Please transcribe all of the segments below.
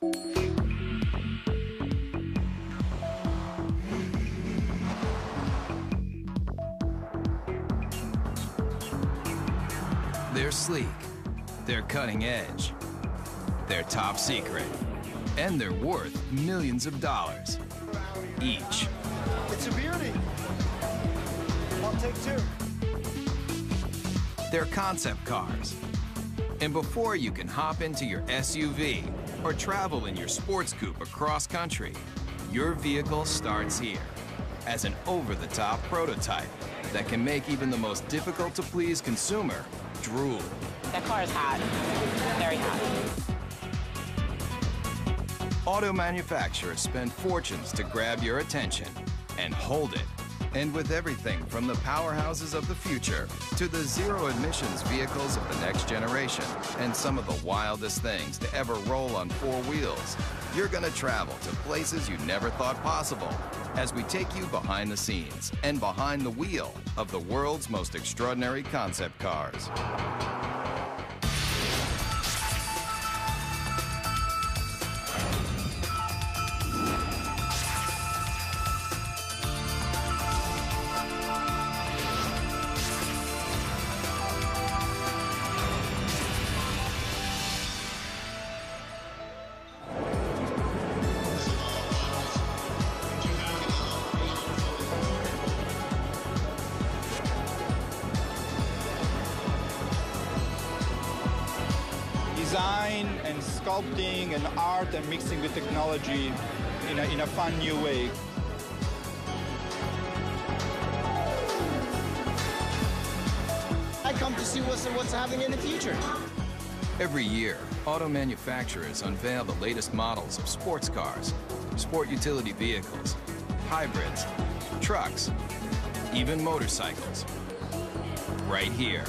They're sleek, they're cutting edge, they're top secret, and they're worth millions of dollars each. It's a beauty. I'll take two. They're concept cars. And before you can hop into your SUV or travel in your sports coupe across country, your vehicle starts here as an over-the-top prototype that can make even the most difficult-to-please consumer drool. That car is hot, very hot. Auto manufacturers spend fortunes to grab your attention and hold it. And with everything from the powerhouses of the future to the zero-emissions vehicles of the next generation and some of the wildest things to ever roll on four wheels, you're gonna travel to places you never thought possible as we take you behind the scenes and behind the wheel of the world's most extraordinary concept cars. Design and sculpting and art and mixing with technology in a fun new way. I come to see what's happening in the future. Every year, auto manufacturers unveil the latest models of sports cars, sport utility vehicles, hybrids, trucks, even motorcycles. Right here.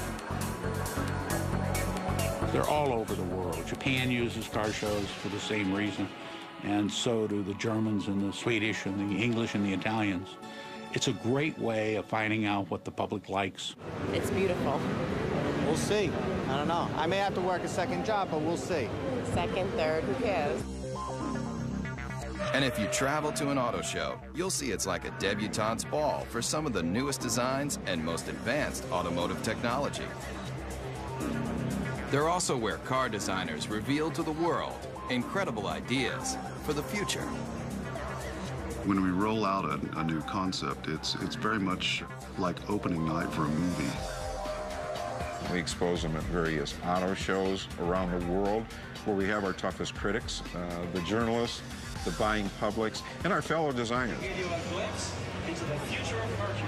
They're all over the world. Japan uses car shows for the same reason, and so do the Germans and the Swedish and the English and the Italians. It's a great way of finding out what the public likes. It's beautiful. We'll see. I don't know. I may have to work a second job, but we'll see. Second, third, who cares? And if you travel to an auto show, you'll see it's like a debutante's ball for some of the newest designs and most advanced automotive technology. They're also where car designers reveal to the world incredible ideas for the future. When we roll out a new concept, it's very much like opening night for a movie. We expose them at various auto shows around the world where we have our toughest critics, the journalists, the buying publics, and our fellow designers.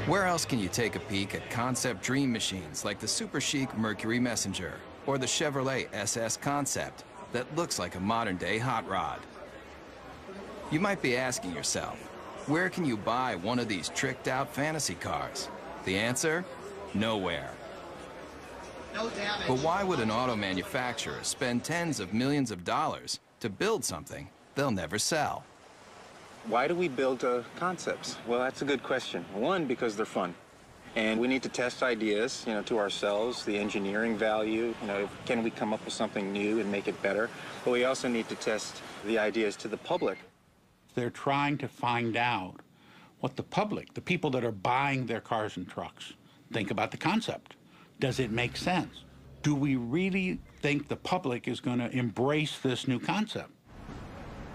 Where else can you take a peek at concept dream machines like the super chic Mercury Messenger or the Chevrolet SS Concept that looks like a modern-day hot rod? You might be asking yourself, where can you buy one of these tricked-out fantasy cars? The answer? Nowhere. No damage. But why would an auto manufacturer spend tens of millions of dollars to build something they'll never sell? Why do we build concepts? Well, that's a good question. One, because they're fun. And we need to test ideas, to ourselves, the engineering value, can we come up with something new and make it better? But we also need to test the ideas to the public. They're trying to find out what the public, the people that are buying their cars and trucks, think about the concept. Does it make sense? Do we really think the public is going to embrace this new concept?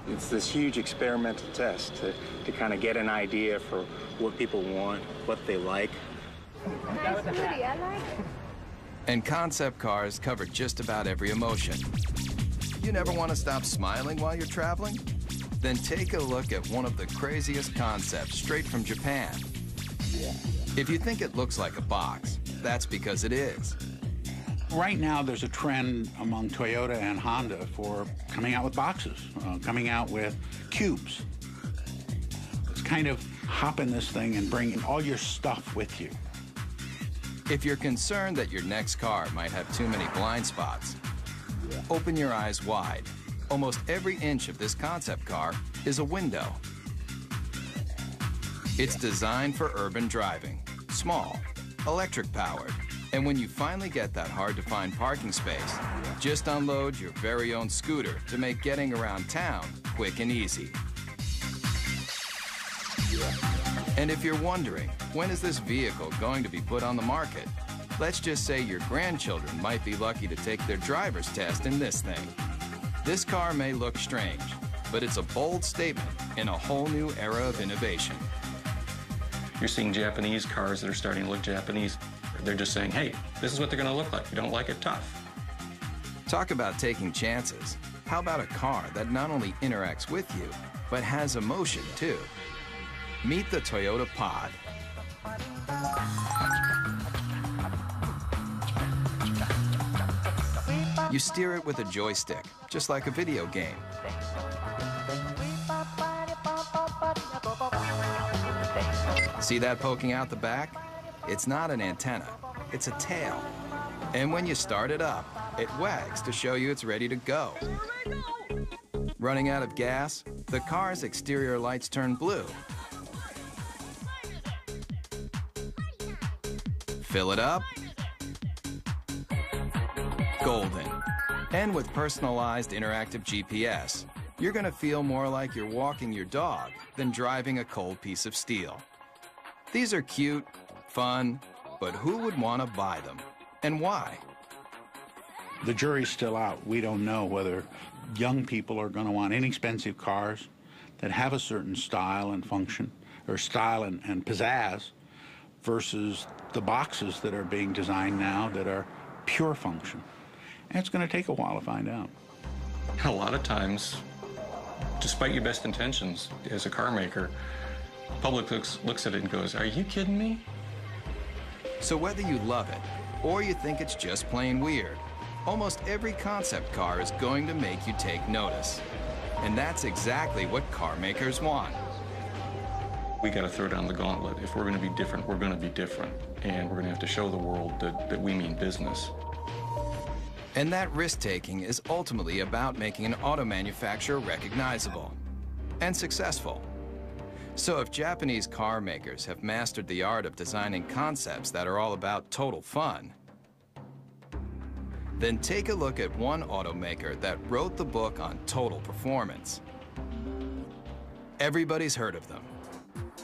It's this huge experimental test to kind of get an idea for what people want, what they like. Nice booty, I like it. And concept cars cover just about every emotion. You never want to stop smiling while you're traveling? Then take a look at one of the craziest concepts straight from Japan. If you think it looks like a box, that's because it is. Right now, there's a trend among Toyota and Honda for coming out with boxes, coming out with cubes. It's kind of hop in this thing and bring all your stuff with you. If you're concerned that your next car might have too many blind spots, open your eyes wide. Almost every inch of this concept car is a window. It's designed for urban driving, small, electric powered, and when you finally get that hard-to-find parking space, Just unload your very own scooter to make getting around town quick and easy. And if you're wondering, when is this vehicle going to be put on the market? Let's just say your grandchildren might be lucky to take their driver's test in this thing. This car may look strange, but it's a bold statement in a whole new era of innovation. You're seeing Japanese cars that are starting to look Japanese. They're just saying, hey, this is what they're going to look like. If you don't like it, tough. Talk about taking chances. How about a car that not only interacts with you, but has emotion too? Meet the Toyota Pod. You steer it with a joystick, just like a video game. See that poking out the back? It's not an antenna, it's a tail. And when you start it up, it wags to show you it's ready to go. Running out of gas, the car's exterior lights turn blue. Fill it up. Golden. And with personalized interactive GPS, you're gonna feel more like you're walking your dog than driving a cold piece of steel. These are cute, fun, but who would want to buy them? And why? The jury's still out. We don't know whether young people are going to want inexpensive cars that have a certain style and function, or style and pizzazz, versus the boxes that are being designed now that are pure function. And it's going to take a while to find out. A lot of times, despite your best intentions as a car maker, the public looks at it and goes, are you kidding me? So whether you love it or you think it's just plain weird, almost every concept car is going to make you take notice. And that's exactly what car makers want. We got to throw down the gauntlet. If we're going to be different, we're going to be different. And we're going to have to show the world that we mean business. And that risk-taking is ultimately about making an auto manufacturer recognizable and successful. So if Japanese car makers have mastered the art of designing concepts that are all about total fun, then take a look at one automaker that wrote the book on total performance. Everybody's heard of them.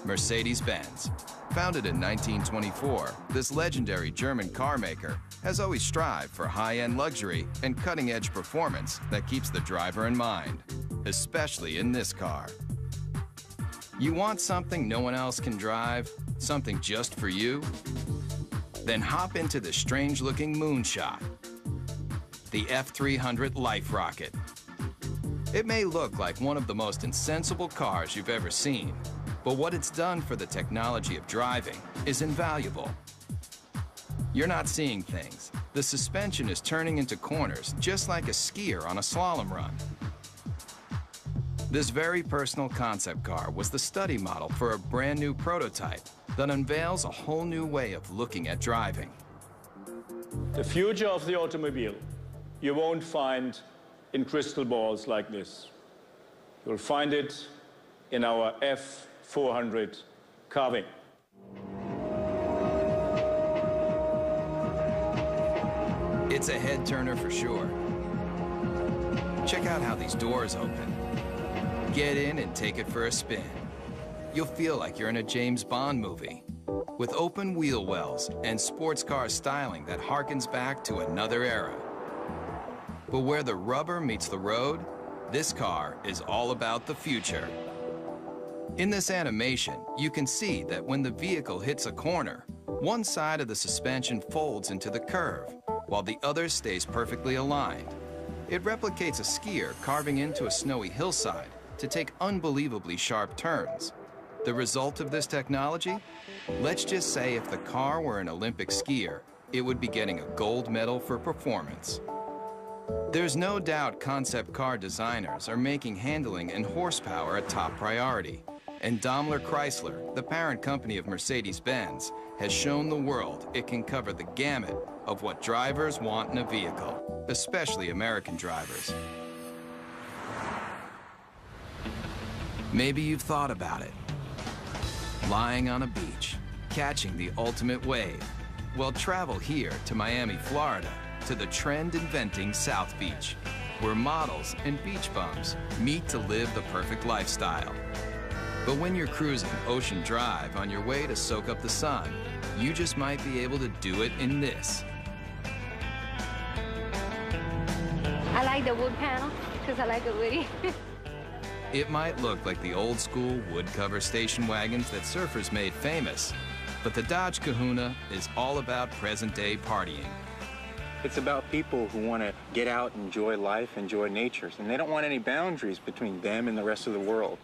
Mercedes-Benz. Founded in 1924, this legendary German car maker has always strived for high-end luxury and cutting-edge performance that keeps the driver in mind, especially in this car. You want something no one else can drive? Something just for you? Then hop into the strange-looking moonshot, the F300 Life Rocket. It may look like one of the most insensible cars you've ever seen, but what it's done for the technology of driving is invaluable. You're not seeing things. The suspension is turning into corners just like a skier on a slalom run. This very personal concept car was the study model for a brand new prototype that unveils a whole new way of looking at driving. The future of the automobile you won't find in crystal balls like this. You'll find it in our F400 carving. It's a head turner for sure. Check out how these doors open. Get in and take it for a spin. You'll feel like you're in a James Bond movie, with open wheel wells and sports car styling that harkens back to another era. But where the rubber meets the road, this car is all about the future. In this animation, you can see that when the vehicle hits a corner, one side of the suspension folds into the curve, while the other stays perfectly aligned. It replicates a skier carving into a snowy hillside to take unbelievably sharp turns. The result of this technology? Let's just say if the car were an Olympic skier, it would be getting a gold medal for performance. There's no doubt concept car designers are making handling and horsepower a top priority. And Daimler Chrysler, the parent company of Mercedes-Benz, has shown the world it can cover the gamut of what drivers want in a vehicle, especially American drivers. Maybe you've thought about it. Lying on a beach, catching the ultimate wave. Well, travel here to Miami, Florida, to the trend-inventing South Beach, where models and beach bums meet to live the perfect lifestyle. But when you're cruising Ocean Drive on your way to soak up the sun, you just might be able to do it in this. I like the wood panel because I like the woody. It might look like the old-school wood cover station wagons that surfers made famous, but the Dodge Kahuna is all about present-day partying. It's about people who want to get out, enjoy life, enjoy nature, and they don't want any boundaries between them and the rest of the world.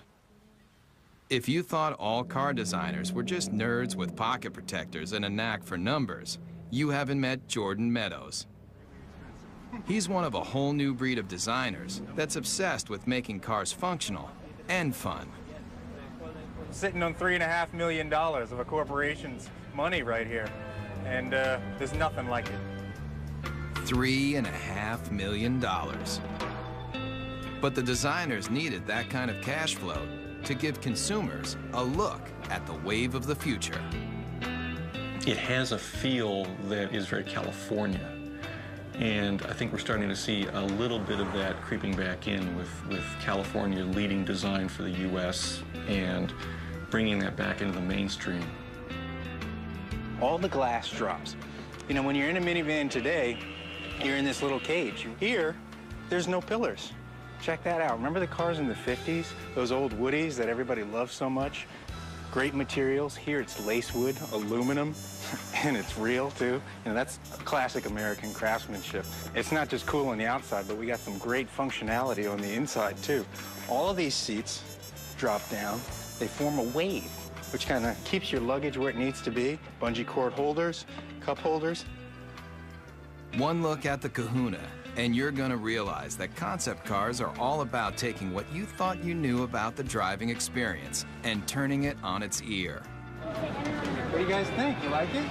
If you thought all car designers were just nerds with pocket protectors and a knack for numbers, you haven't met Jordan Meadows. He's one of a whole new breed of designers that's obsessed with making cars functional and fun. Sitting on $3.5 million of a corporation's money right here, and there's nothing like it. $3.5 million. But the designers needed that kind of cash flow to give consumers a look at the wave of the future. It has a feel that is very California. And I think we're starting to see a little bit of that creeping back in with California leading design for the U.S. and bringing that back into the mainstream. All the glass drops. You know, when you're in a minivan today, you're in this little cage. Here, there's no pillars. Check that out. Remember the cars in the 50s? Those old Woodies that everybody loved so much? Great materials. Here it's lace wood, aluminum, and it's real too. You know, that's classic American craftsmanship. It's not just cool on the outside, but we got some great functionality on the inside too. All of these seats drop down. They form a wave, which kind of keeps your luggage where it needs to be. Bungee cord holders, cup holders. One look at the Kahuna, and you're gonna realize that concept cars are all about taking what you thought you knew about the driving experience and turning it on its ear. What do you guys think? You like it?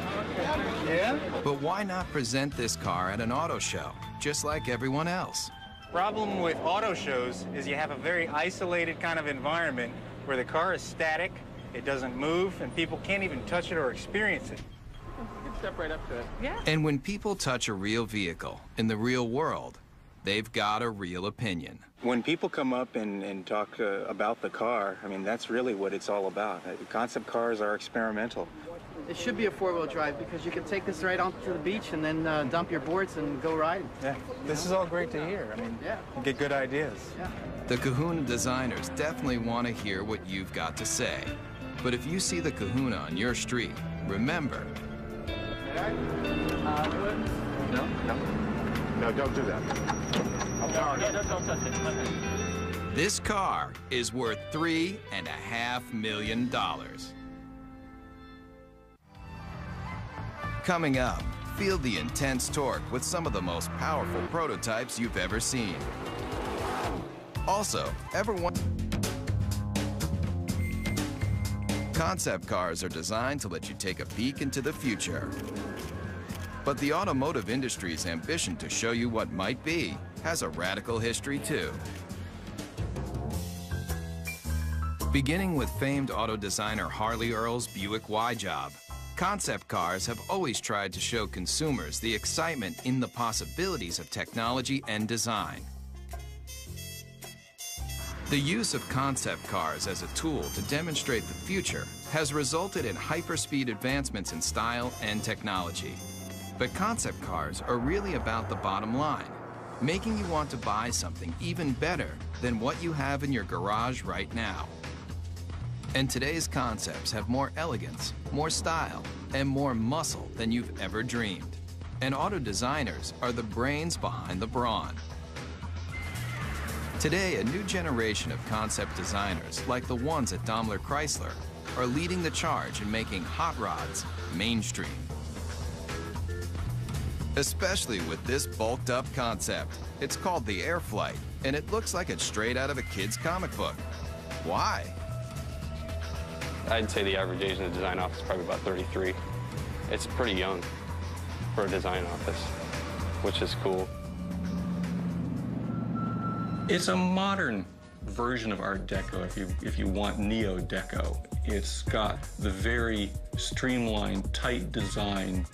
Yeah? But why not present this car at an auto show, just like everyone else? Problem with auto shows is you have a very isolated kind of environment where the car is static, it doesn't move, and people can't even touch it or experience it. You can step right up to it. Yeah. And when people touch a real vehicle in the real world, they've got a real opinion. When people come up and talk about the car, I mean, that's really what it's all about. Concept cars are experimental. It should be a four-wheel drive because you can take this right onto the beach and then dump your boards and go riding. Yeah, this is all great to hear. I mean, yeah, you get good ideas. Yeah. The Kahuna designers definitely want to hear what you've got to say. But if you see the Kahuna on your street, remember. No, don't do that. Don't touch it. This car is worth $3.5 million. Coming up, feel the intense torque with some of the most powerful prototypes you've ever seen. Also, concept cars are designed to let you take a peek into the future. But the automotive industry's ambition to show you what might be has a radical history too. Beginning with famed auto designer Harley Earl's Buick Y-Job, concept cars have always tried to show consumers the excitement in the possibilities of technology and design. The use of concept cars as a tool to demonstrate the future has resulted in hyperspeed advancements in style and technology. But concept cars are really about the bottom line, making you want to buy something even better than what you have in your garage right now. And today's concepts have more elegance, more style, and more muscle than you've ever dreamed. And auto designers are the brains behind the brawn. Today, a new generation of concept designers, like the ones at Daimler Chrysler, are leading the charge in making hot rods mainstream. Especially with this bulked-up concept. It's called the Airflight, and it looks like it's straight out of a kid's comic book. Why? I'd say the average age in the design office is probably about 33. It's pretty young for a design office, which is cool. It's a modern version of Art Deco, if you want Neo-Deco. It's got the very streamlined, tight design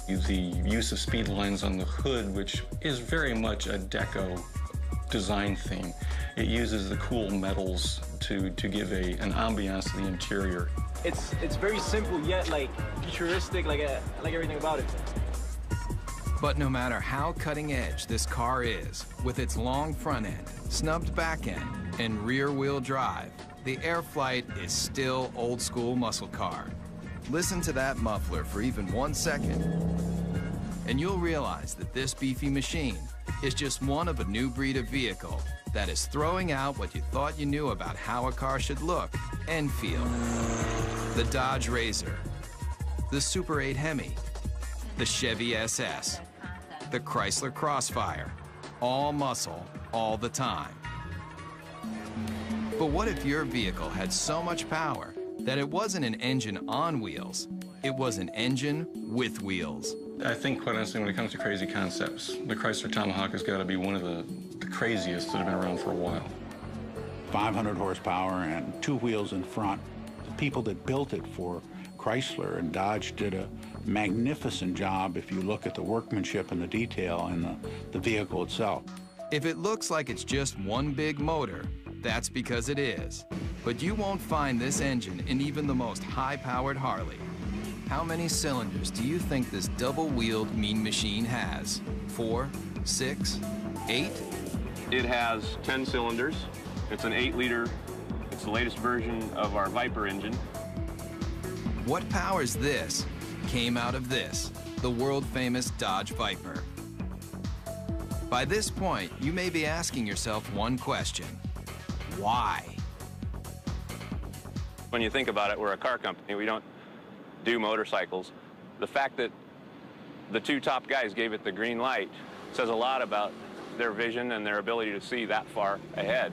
The use of speed lines on the hood, which is very much a deco design theme. It uses the cool metals to give an ambiance to the interior. It's very simple yet like futuristic, like everything about it. But no matter how cutting edge this car is, with its long front end, snubbed back end, and rear wheel drive, the Airflight is still old school muscle car. Listen to that muffler for even 1 second, and you'll realize that this beefy machine is just one of a new breed of vehicle that is throwing out what you thought you knew about how a car should look and feel. The Dodge Razor, the Super 8 Hemi, the Chevy SS, the Chrysler Crossfire, all muscle, all the time. But what if your vehicle had so much power that it wasn't an engine on wheels, it was an engine with wheels? I think, quite honestly, when it comes to crazy concepts, the Chrysler Tomahawk has got to be one of the craziest that have been around for a while. 500 horsepower and 2 wheels in front. The people that built it for Chrysler and Dodge did a magnificent job if you look at the workmanship and the detail in the vehicle itself. If it looks like it's just one big motor, that's because it is. But you won't find this engine in even the most high-powered Harley. How many cylinders do you think this double-wheeled mean machine has? 4, 6, 8? It has 10 cylinders. It's an 8-liter. It's the latest version of our Viper engine. What powers this came out of this, the world-famous Dodge Viper. By this point, you may be asking yourself one question: why? When you think about it, we're a car company. We don't do motorcycles. The fact that the 2 top guys gave it the green light says a lot about their vision and their ability to see that far ahead.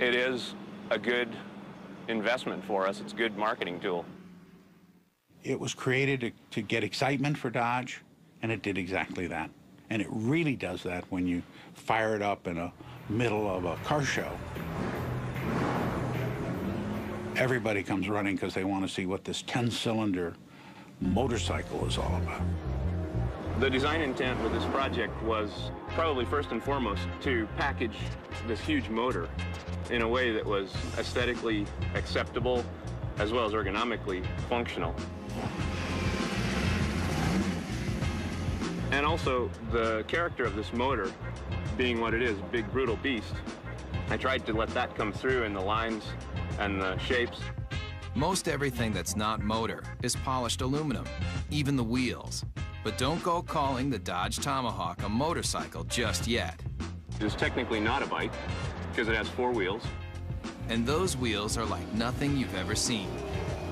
It is a good investment for us. It's a good marketing tool. It was created to get excitement for Dodge, and it did exactly that. And it really does that when you fire it up in the middle of a car show. Everybody comes running because they want to see what this 10-cylinder motorcycle is all about. The design intent with this project was probably first and foremost to package this huge motor in a way that was aesthetically acceptable as well as ergonomically functional. And also the character of this motor being what it is, big brutal beast. I tried to let that come through in the lines and the shapes. Most everything that's not motor is polished aluminum, even the wheels. But don't go calling the Dodge Tomahawk a motorcycle just yet. It's technically not a bike because it has 4 wheels. And those wheels are like nothing you've ever seen.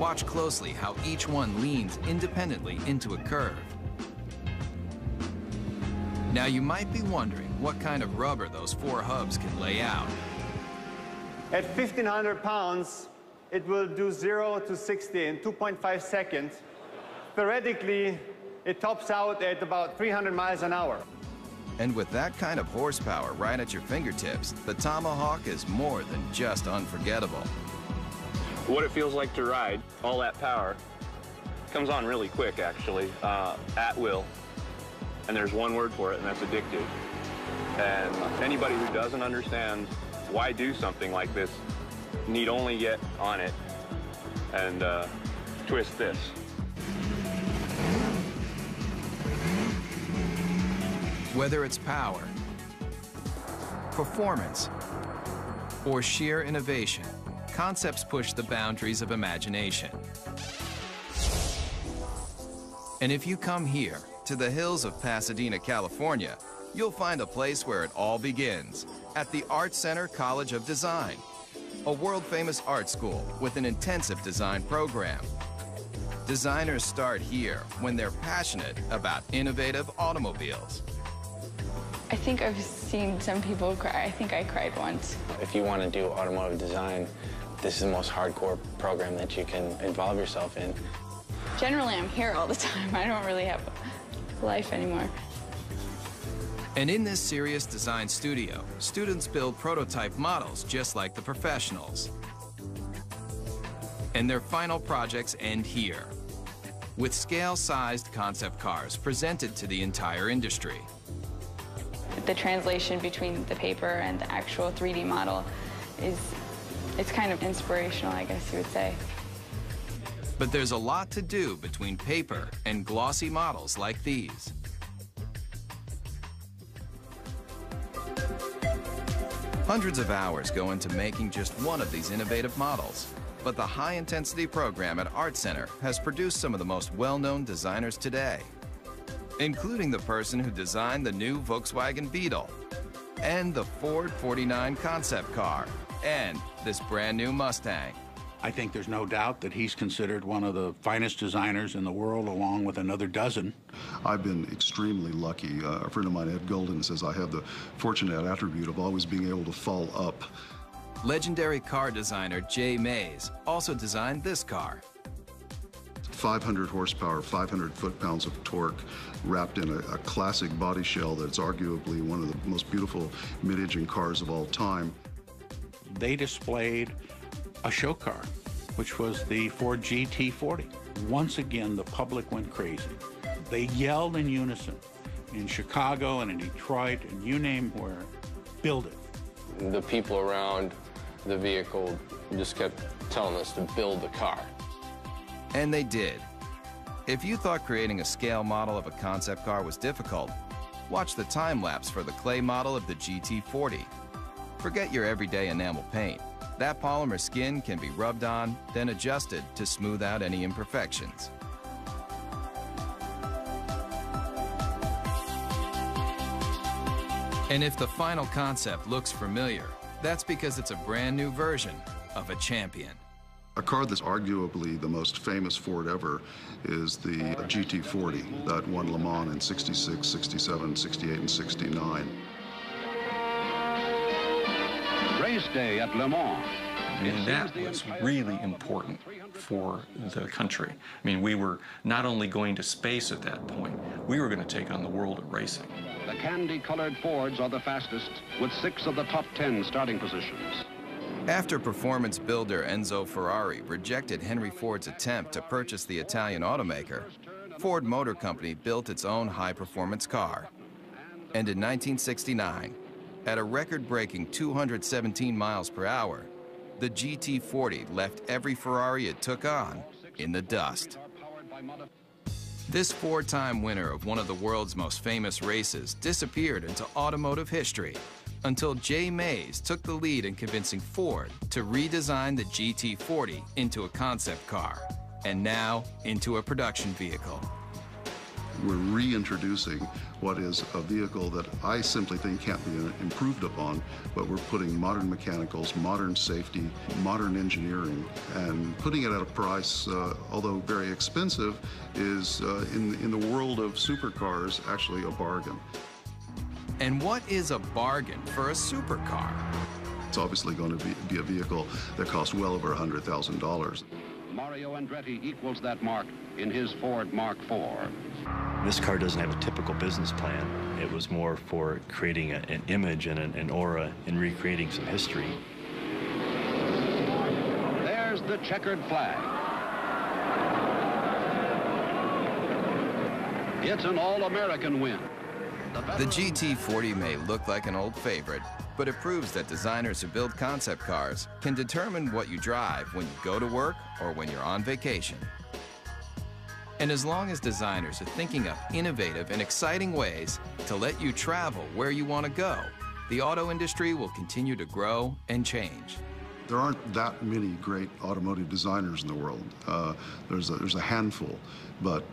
Watch closely how each one leans independently into a curve. Now you might be wondering what kind of rubber those 4 hubs can lay out. At 1,500 pounds, it will do 0 to 60 in 2.5 seconds. Theoretically, it tops out at about 300 miles an hour. And with that kind of horsepower right at your fingertips, the Tomahawk is more than just unforgettable. What it feels like to ride, all that power, comes on really quick actually, at will. And there's one word for it, and that's addictive. And anybody who doesn't understand why do something like this need only get on it and twist this. Whether it's power, performance, or sheer innovation, concepts push the boundaries of imagination. And if you come here, to the hills of Pasadena, California, you'll find a place where it all begins, at the Art Center College of Design, a world-famous art school with an intensive design program. Designers start here when they're passionate about innovative automobiles. I think I've seen some people cry. I think I cried once. If you want to do automotive design, this is the most hardcore program that you can involve yourself in. Generally, I'm here all the time. I don't really have a life anymore. And in this serious design studio, students build prototype models just like the professionals. And their final projects end here. with scale-sized concept cars presented to the entire industry. The translation between the paper and the actual 3D model it's kind of inspirational, I guess you would say. But there's a lot to do between paper and glossy models like these. Hundreds of hours go into making just one of these innovative models. But the high-intensity program at Art Center has produced some of the most well-known designers today, including the person who designed the new Volkswagen Beetle, and the Ford 49 concept car, and this brand new Mustang. I think there's no doubt that he's considered one of the finest designers in the world, along with another dozen. I've been extremely lucky. A friend of mine, Ed Golden, says I have the fortunate attribute of always being able to fall up. Legendary car designer Jay Mays also designed this car. 500 horsepower, 500 foot-pounds of torque, wrapped in a classic body shell that's arguably one of the most beautiful mid-engine cars of all time. They displayed a show car, which was the Ford GT40. Once again, the public went crazy. They yelled in unison in Chicago and in Detroit and you name where, build it. The people around the vehicle just kept telling us to build the car. And they did. If you thought creating a scale model of a concept car was difficult, watch the time-lapse for the clay model of the GT40. Forget your everyday enamel paint. That polymer skin can be rubbed on, then adjusted to smooth out any imperfections. And if the final concept looks familiar, that's because it's a brand new version of a champion. A car that's arguably the most famous Ford ever is the GT40 that won Le Mans in 66, 67, 68, and 69. Race day at Le Mans. And that was really important for the country. I mean, we were not only going to space at that point, we were going to take on the world of racing. The candy-colored Fords are the fastest, with 6 of the top 10 starting positions. After performance builder Enzo Ferrari rejected Henry Ford's attempt to purchase the Italian automaker, Ford Motor Company built its own high-performance car. And in 1969, at a record-breaking 217 miles per hour, the GT40 left every Ferrari it took on in the dust. This 4-time winner of one of the world's most famous races disappeared into automotive history until Jay Mays took the lead in convincing Ford to redesign the GT40 into a concept car, and now into a production vehicle. We're reintroducing what is a vehicle that I simply think can't be improved upon, but we're putting modern mechanicals, modern safety, modern engineering, and putting it at a price, although very expensive, is in the world of supercars actually a bargain. And what is a bargain for a supercar? It's obviously going to be a vehicle that costs well over $100,000. Mario Andretti equals that mark in his Ford Mark IV. This car doesn't have a typical business plan. It was more for creating an image and an aura and recreating some history. There's the checkered flag. It's an all-American win. The GT40 may look like an old favorite, but it proves that designers who build concept cars can determine what you drive when you go to work or when you're on vacation. And as long as designers are thinking up innovative and exciting ways to let you travel where you want to go, the auto industry will continue to grow and change. There aren't that many great automotive designers in the world. There's a handful, but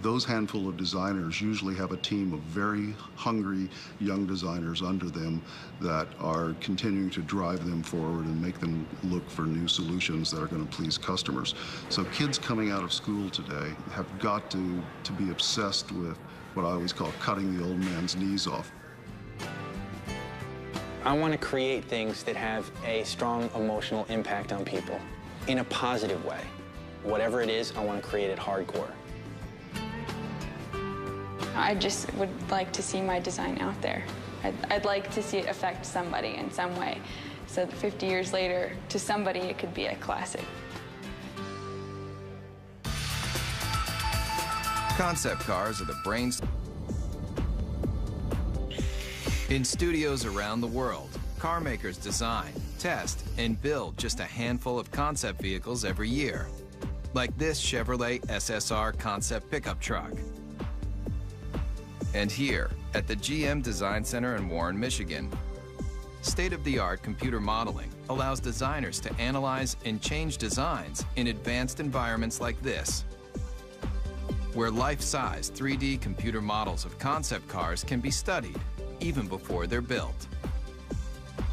those handful of designers usually have a team of very hungry young designers under them that are continuing to drive them forward and make them look for new solutions that are going to please customers. So kids coming out of school today have got to be obsessed with what I always call cutting the old man's knees off. I want to create things that have a strong emotional impact on people in a positive way. Whatever it is, I want to create it hardcore. I just would like to see my design out there. I'd like to see it affect somebody in some way, so that 50 years later, to somebody, it could be a classic. Concept cars are the brains. In studios around the world, car makers design, test, and build just a handful of concept vehicles every year, like this Chevrolet SSR concept pickup truck. And here, at the GM Design Center in Warren, Michigan, state-of-the-art computer modeling allows designers to analyze and change designs in advanced environments like this, where life-size 3D computer models of concept cars can be studied even before they're built.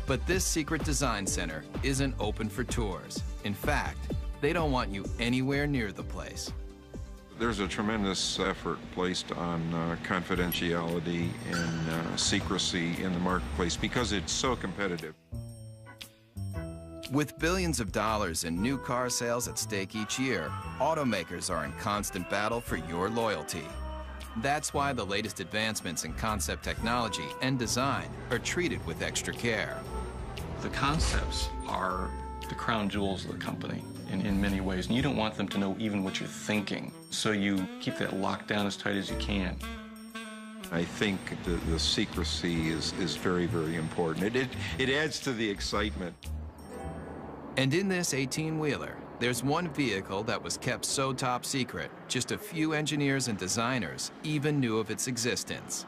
But this secret design center isn't open for tours. In fact, they don't want you anywhere near the place. There's a tremendous effort placed on confidentiality and secrecy in the marketplace because it's so competitive. With billions of dollars in new car sales at stake each year, automakers are in constant battle for your loyalty. That's why the latest advancements in concept technology and design are treated with extra care. The concepts are the crown jewels of the company in many ways, and you don't want them to know even what you're thinking, so you keep that locked down as tight as you can. I think the secrecy is very, very important. It adds to the excitement. And in this 18-wheeler, there's one vehicle that was kept so top secret, just a few engineers and designers even knew of its existence.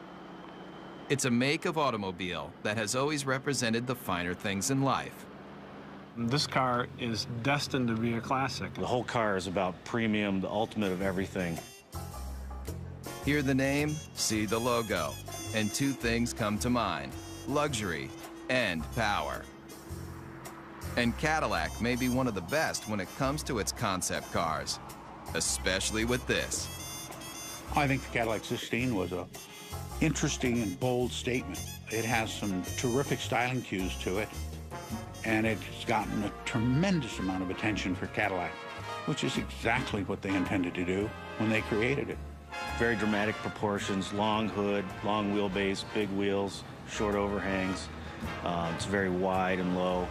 It's a make of automobile that has always represented the finer things in life. This car is destined to be a classic. The whole car is about premium, the ultimate of everything. Hear the name, see the logo, and two things come to mind: luxury and power. And Cadillac may be one of the best when it comes to its concept cars, especially with this. I think the Cadillac 16 was a interesting and bold statement. It has some terrific styling cues to it, and it's gotten a tremendous amount of attention for Cadillac, which is exactly what they intended to do when they created it. Very dramatic proportions, long hood, long wheelbase, big wheels, short overhangs. It's very wide and low.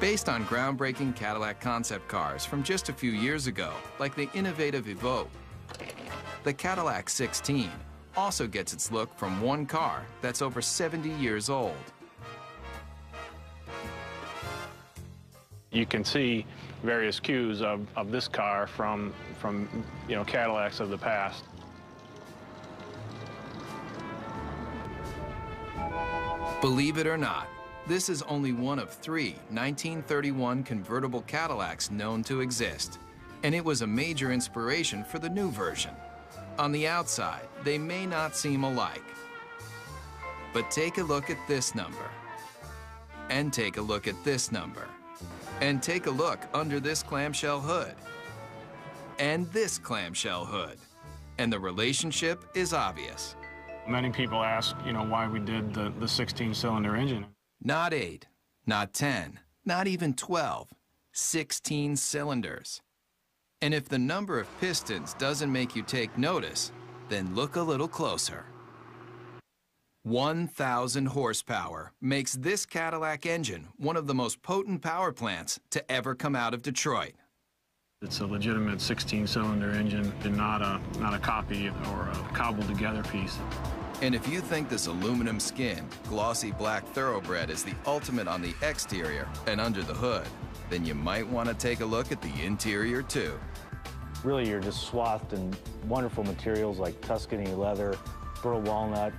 Based on groundbreaking Cadillac concept cars from just a few years ago, like the innovative Evoque, the Cadillac 16 also gets its look from one car that's over 70 years old. You can see various cues of this car from Cadillacs of the past. Believe it or not, this is only one of 3 1931 convertible Cadillacs known to exist, and it was a major inspiration for the new version. On the outside, they may not seem alike, but take a look at this number, and take a look at this number, and take a look under this clamshell hood, and this clamshell hood, and the relationship is obvious. Many people ask, why we did the 16-cylinder engine. Not 8, not 10, not even 12, 16 cylinders. And if the number of pistons doesn't make you take notice, then look a little closer. 1,000 horsepower makes this Cadillac engine one of the most potent power plants to ever come out of Detroit. It's a legitimate 16-cylinder engine and not a copy or a cobbled-together piece. And if you think this aluminum-skinned, glossy black thoroughbred is the ultimate on the exterior and under the hood, then you might want to take a look at the interior, too. Really, you're just swathed in wonderful materials like Tuscany leather, burl walnut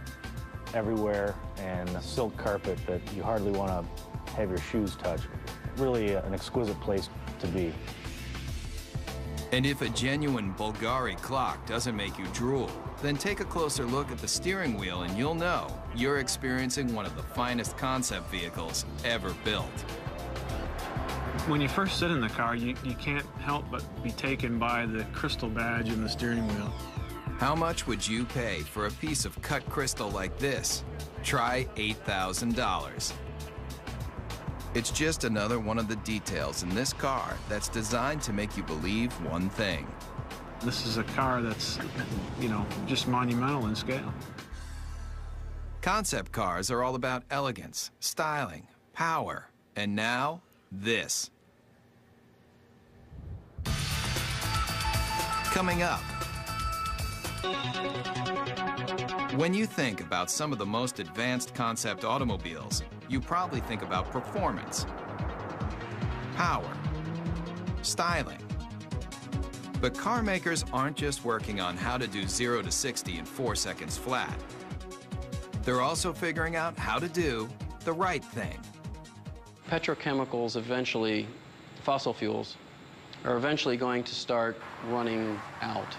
everywhere, and a silk carpet that you hardly want to have your shoes touch. Really an exquisite place to be. And if a genuine Bulgari clock doesn't make you drool, then take a closer look at the steering wheel and you'll know you're experiencing one of the finest concept vehicles ever built. When you first sit in the car, you can't help but be taken by the crystal badge in the steering wheel. How much would you pay for a piece of cut crystal like this? Try $8,000. It's just another one of the details in this car that's designed to make you believe one thing. This is a car that's, just monumental in scale. Concept cars are all about elegance, styling, power, and now, this. Coming up, When you think about some of the most advanced concept automobiles, you probably think about performance, power, styling. But car makers aren't just working on how to do 0 to 60 in 4 seconds flat. They're also figuring out how to do the right thing. Petrochemicals eventually, fossil fuels, are eventually going to start running out.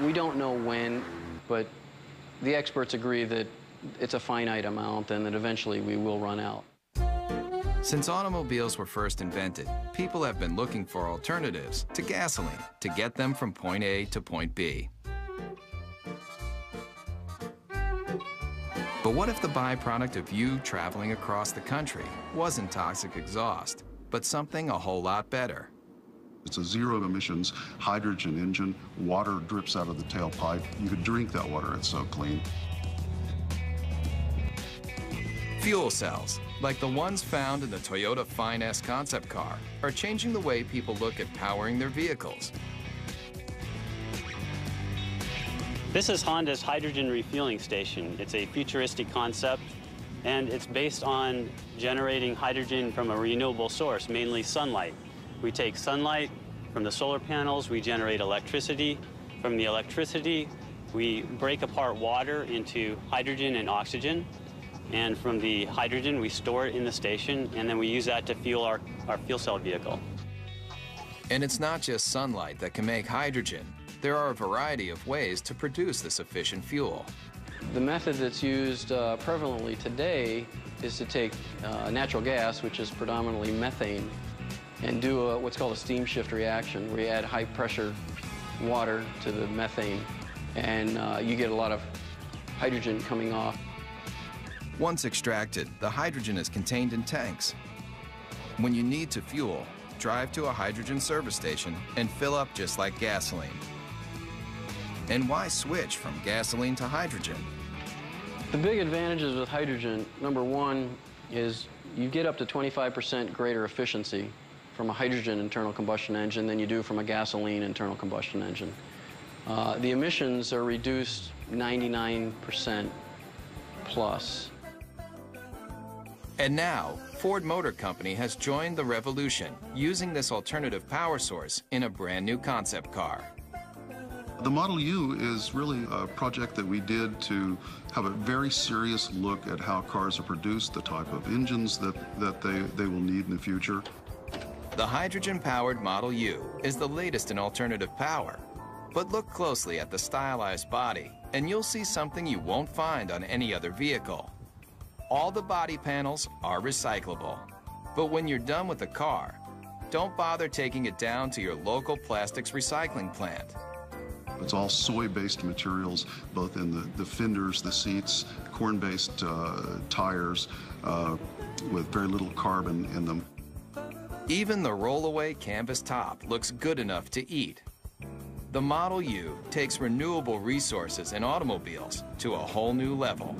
We don't know when, but the experts agree that it's a finite amount and that eventually we will run out. Since automobiles were first invented, people have been looking for alternatives to gasoline to get them from point A to point B. But what if the byproduct of you traveling across the country wasn't toxic exhaust, but something a whole lot better? It's a zero-emissions hydrogen engine. Water drips out of the tailpipe. You could drink that water, it's so clean. Fuel cells, like the ones found in the Toyota Fine S concept car, are changing the way people look at powering their vehicles. This is Honda's hydrogen refueling station. It's a futuristic concept, and it's based on generating hydrogen from a renewable source, mainly sunlight. We take sunlight from the solar panels, we generate electricity. From the electricity, we break apart water into hydrogen and oxygen. And from the hydrogen, we store it in the station, and then we use that to fuel our fuel cell vehicle. And it's not just sunlight that can make hydrogen. There are a variety of ways to produce this efficient fuel. The method that's used prevalently today is to take natural gas, which is predominantly methane, and do what's called a steam shift reaction, where you add high-pressure water to the methane, and you get a lot of hydrogen coming off. Once extracted, the hydrogen is contained in tanks. When you need to fuel, drive to a hydrogen service station and fill up just like gasoline. And why switch from gasoline to hydrogen? The big advantages with hydrogen, number one, is you get up to 25% greater efficiency from a hydrogen internal combustion engine than you do from a gasoline internal combustion engine. The emissions are reduced 99% plus. And now, Ford Motor Company has joined the revolution, using this alternative power source in a brand new concept car. The Model U is really a project that we did to have a very serious look at how cars are produced, the type of engines that they will need in the future. The hydrogen-powered Model U is the latest in alternative power. But look closely at the stylized body, and you'll see something you won't find on any other vehicle. All the body panels are recyclable. But when you're done with the car, don't bother taking it down to your local plastics recycling plant. It's all soy-based materials, both in the fenders, the seats, corn-based tires with very little carbon in them. Even the rollaway canvas top looks good enough to eat. The Model U takes renewable resources in automobiles to a whole new level.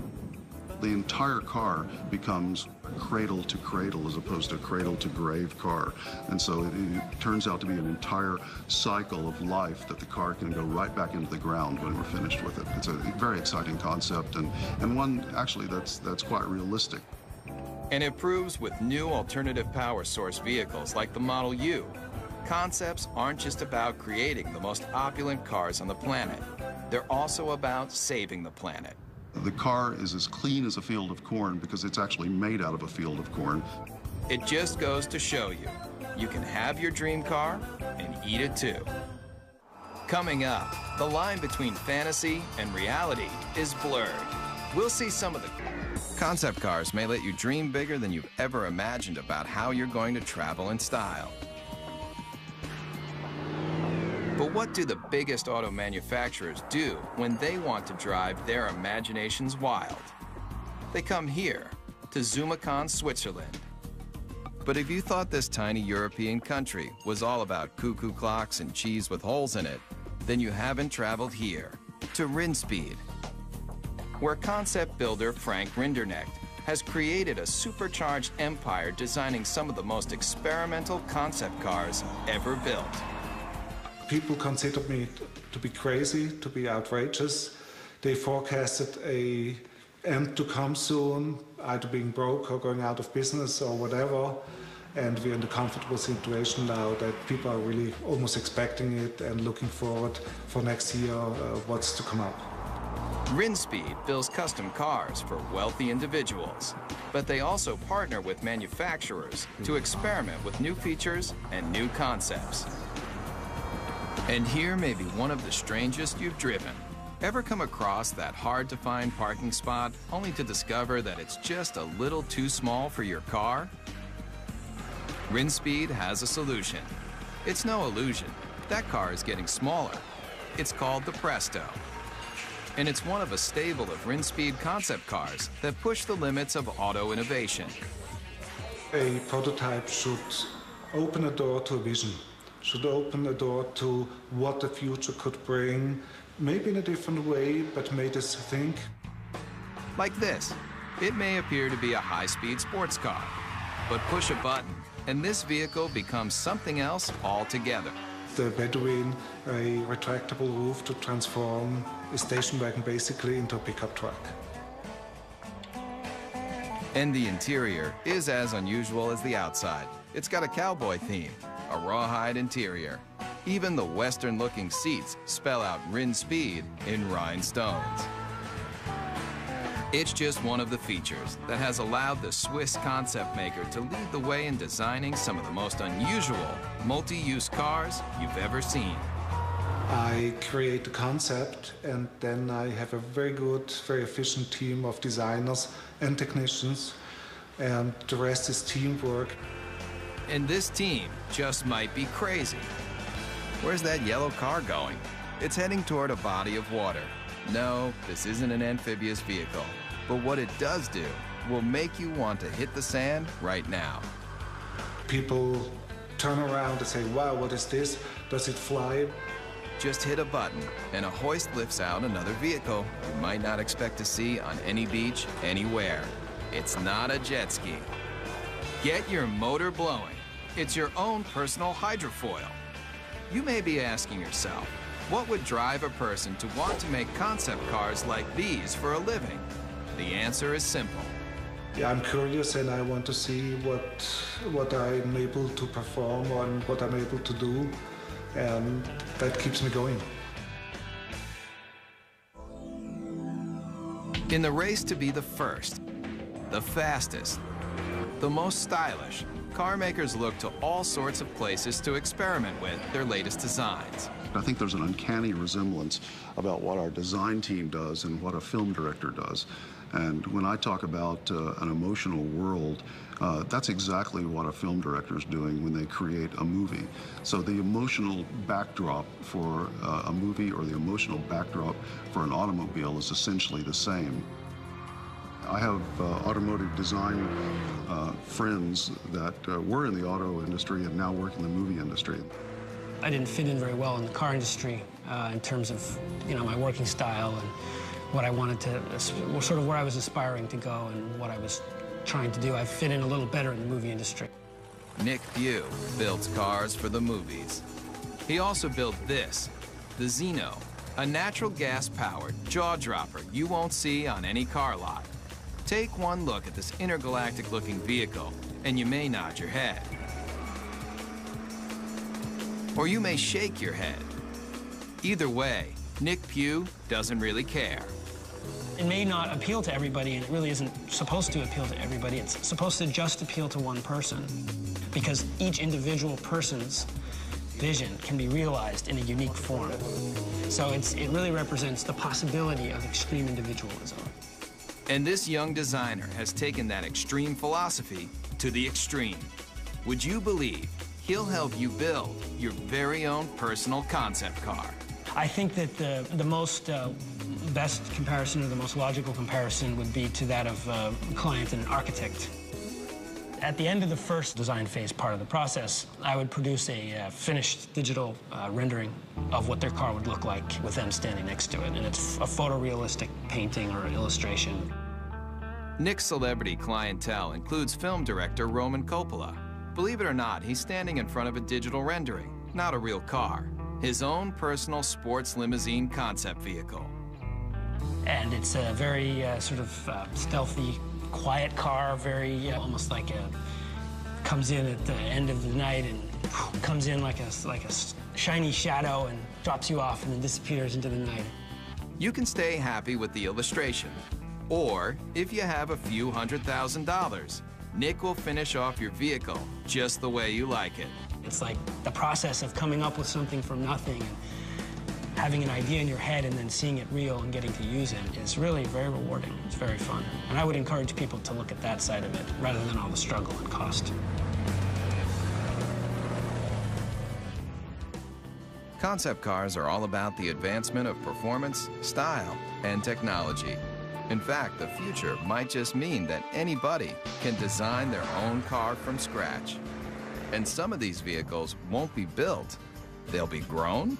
The entire car becomes cradle to cradle as opposed to cradle to grave car. And so it turns out to be an entire cycle of life that the car can go right back into the ground when we're finished with it. It's a very exciting concept and one actually that's quite realistic. And it proves with new alternative power source vehicles like the Model U, concepts aren't just about creating the most opulent cars on the planet. They're also about saving the planet. The car is as clean as a field of corn because it's actually made out of a field of corn. It just goes to show you, you can have your dream car and eat it too. Coming up, the line between fantasy and reality is blurred. We'll see some of the concept cars may let you dream bigger than you've ever imagined about how you're going to travel in style. But what do the biggest auto manufacturers do when they want to drive their imaginations wild? They come here, to Zumikon, Switzerland. But if you thought this tiny European country was all about cuckoo clocks and cheese with holes in it, then you haven't traveled here, to Rinspeed, where concept builder Frank Rinderknecht has created a supercharged empire designing some of the most experimental concept cars ever built. People consider me be crazy, to be outrageous. They forecasted a end to come soon, either being broke or going out of business or whatever. And we're in the comfortable situation now that people are really almost expecting it and looking forward for next year what's to come up. Rinspeed builds custom cars for wealthy individuals, but they also partner with manufacturers to experiment with new features and new concepts. And here may be one of the strangest you've driven. Ever come across that hard-to-find parking spot only to discover that it's just a little too small for your car? Rinspeed has a solution. It's no illusion. That car is getting smaller. It's called the Presto. And it's one of a stable of Rinspeed concept cars that push the limits of auto innovation. A prototype should open a door to a vision, should open a door to what the future could bring, maybe in a different way, but made us think. Like this. It may appear to be a high-speed sports car, but push a button and this vehicle becomes something else altogether. The Bedouin, a retractable roof to transform a station wagon basically into a pickup truck. And the interior is as unusual as the outside. It's got a cowboy theme, a rawhide interior. Even the Western-looking seats spell out Rinspeed in rhinestones. It's just one of the features that has allowed the Swiss concept maker to lead the way in designing some of the most unusual multi-use cars you've ever seen. I create the concept, and then I have a very good, very efficient team of designers and technicians, and the rest is teamwork. And this team just might be crazy. Where's that yellow car going? It's heading toward a body of water. No, this isn't an amphibious vehicle. But what it does do will make you want to hit the sand right now. People turn around and say, wow, what is this? Does it fly? Just hit a button and a hoist lifts out another vehicle you might not expect to see on any beach, anywhere. It's not a jet ski. Get your motor blowing. It's your own personal hydrofoil. You may be asking yourself, what would drive a person to want to make concept cars like these for a living? The answer is simple. Yeah, I'm curious and I want to see what I'm able to perform and what I'm able to do, and that keeps me going. In the race to be the first, the fastest, the most stylish, car makers look to all sorts of places to experiment with their latest designs. I think there's an uncanny resemblance about what our design team does and what a film director does. And when I talk about an emotional world, that's exactly what a film director is doing when they create a movie. So the emotional backdrop for a movie or the emotional backdrop for an automobile is essentially the same. I have automotive design friends that were in the auto industry and now work in the movie industry. I didn't fit in very well in the car industry in terms of, my working style and what I wanted to, sort of where I was aspiring to go and what I was trying to do. I fit in a little better in the movie industry. Nick Pugh builds cars for the movies. He also built this, the Zeno, a natural gas-powered jaw-dropper you won't see on any car lot. Take one look at this intergalactic-looking vehicle, and you may nod your head. Or you may shake your head. Either way, Nick Pugh doesn't really care. It may not appeal to everybody, and it really isn't supposed to appeal to everybody. It's supposed to just appeal to one person, because each individual person's vision can be realized in a unique form. So it really represents the possibility of extreme individualism. And this young designer has taken that extreme philosophy to the extreme. Would you believe he'll help you build your very own personal concept car? I think that the most best comparison, or the most logical comparison, would be to that of a client and an architect. At the end of the first design phase part of the process, I would produce a finished digital rendering of what their car would look like with them standing next to it. And it's a photorealistic painting or illustration. Nick's celebrity clientele includes film director Roman Coppola. Believe it or not, he's standing in front of a digital rendering, not a real car. his own personal sports limousine concept vehicle. And it's a very sort of stealthy, quiet car, very almost like comes in at the end of the night and comes in like a shiny shadow and drops you off and then disappears into the night. You can stay happy with the illustration, or if you have a few $100,000, Nick will finish off your vehicle just the way you like it. It's like the process of coming up with something from nothing and having an idea in your head and then seeing it real and getting to use it is really very rewarding. It's very fun. And I would encourage people to look at that side of it rather than all the struggle and cost. Concept cars are all about the advancement of performance, style, and technology. In fact, the future might just mean that anybody can design their own car from scratch. And some of these vehicles won't be built, they'll be grown.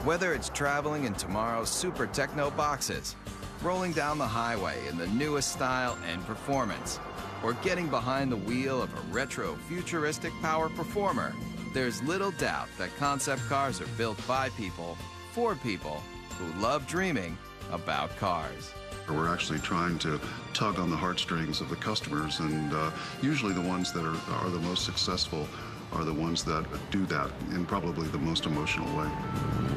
Whether it's traveling in tomorrow's super techno boxes, rolling down the highway in the newest style and performance, or getting behind the wheel of a retro futuristic power performer, there's little doubt that concept cars are built by people, for people who love dreaming about cars. We're actually trying to tug on the heartstrings of the customers, and usually the ones that are the most successful are the ones that do that in probably the most emotional way.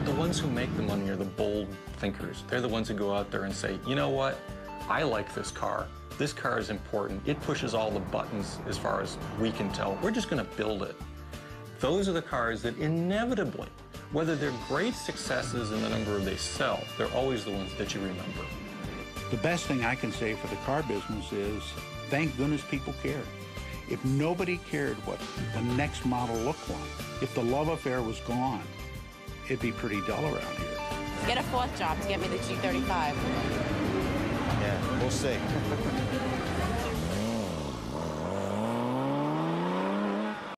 The ones who make the money are the bold thinkers. They're the ones who go out there and say, you know what, I like this car. This car is important. It pushes all the buttons as far as we can tell. We're just going to build it. Those are the cars that inevitably, whether they're great successes in the number they sell, they're always the ones that you remember. The best thing I can say for the car business is, thank goodness people care. If nobody cared what the next model looked like, if the love affair was gone, it'd be pretty dull around here. Get a fourth job to get me the G35. Yeah, we'll see.